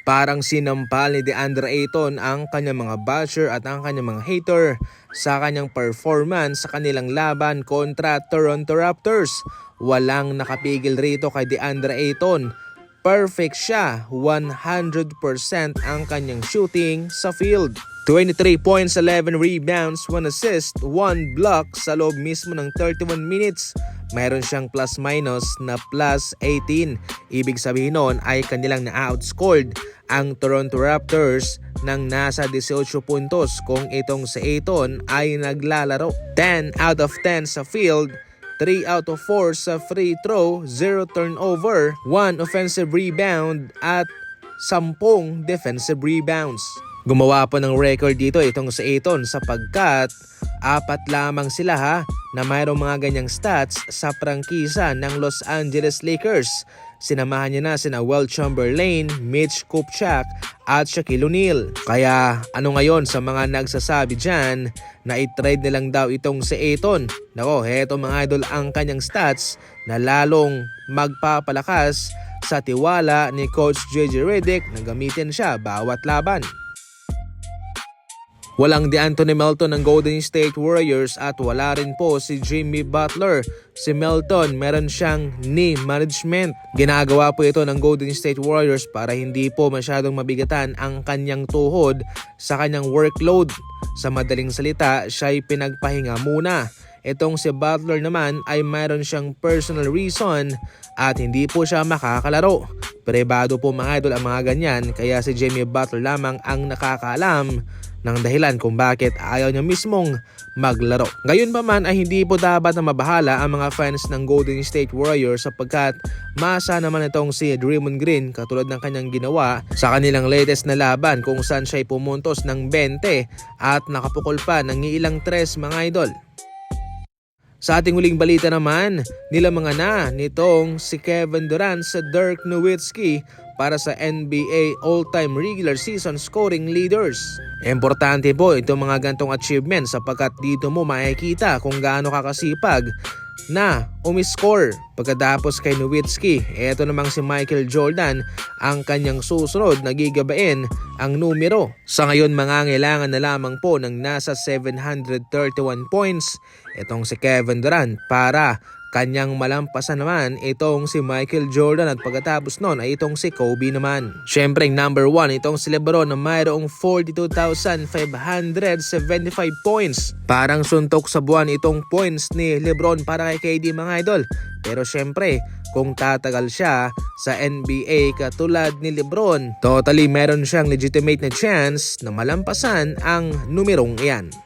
Parang sinampal ni DeAndre Ayton ang kanyang mga basher at ang kanyang mga hater sa kanyang performance sa kanilang laban kontra Toronto Raptors. Walang nakapigil rito kay DeAndre Ayton. Perfect siya, 100% ang kanyang shooting sa field. 23 points, 11 rebounds, 1 assist, 1 block sa loob mismo ng 31 minutes. Mayroon siyang plus-minus na plus 18. Ibig sabihin nun ay kanilang na-outscored ang Toronto Raptors ng nasa 18 puntos kung itong si Ayton ay naglalaro. 10 out of 10 sa field, 3 out of 4 sa free throw, 0 turnover, 1 offensive rebound at 10 defensive rebounds. Gumawa po ng record dito itong si Ayton sapagkat 4 lamang sila na mayroong mga ganyang stats sa prangkisa ng Los Angeles Lakers. Sinamahan niya na sina Will Chamberlain, Mitch Kupchak at Shaquille O'Neal. Kaya ano ngayon sa mga nagsasabi dyan na i-trade nilang daw itong si Ayton? Nako, heto mga idol ang kanyang stats na lalong magpapalakas sa tiwala ni Coach JJ Redick na gamitin siya bawat laban. Walang DeAnthony Melton ng Golden State Warriors at wala rin po si Jimmy Butler. Si Melton meron siyang knee management. Ginagawa po ito ng Golden State Warriors para hindi po masyadong mabigatan ang kanyang tuhod sa kanyang workload. Sa madaling salita, siya'y pinagpahinga muna. Itong si Butler naman ay mayroon siyang personal reason at hindi po siya makakalaro. Pribado po mga idol ang mga ganyan, kaya si Jimmy Butler lamang ang nakakaalam ng dahilan kung bakit ayaw niya mismong maglaro. Ngayon pa man ay hindi po dapat na mabahala ang mga fans ng Golden State Warriors sapagkat masa naman itong si Draymond Green katulad ng kanyang ginawa sa kanilang latest na laban kung saan siya'y pumuntos ng 20 at nakapukol pa ng ilang 3 mga idol. Sa ating huling balita naman, nilamangan na nitong si Kevin Durant sa Dirk Nowitzki para sa NBA all-time regular season scoring leaders. Importante po itong mga gantong achievements sapagkat dito mo makikita kung gaano kakasipag na umiscore. Pagkatapos kay Nowitzki, eto namang si Michael Jordan ang kanyang susunod na gigabain ang numero. Sa ngayon mangangailangan na lamang po ng nasa 731 points itong si Kevin Durant para kanyang malampasan naman itong si Michael Jordan at pagkatapos nun ay itong si Kobe naman. Siyempre number 1 itong si LeBron na mayroong 42,575 points. Parang suntok sa buwan itong points ni LeBron para kay KD mga idol. Pero siyempre kung tatagal siya sa NBA katulad ni LeBron, totally meron siyang legitimate na chance na malampasan ang numerong iyan.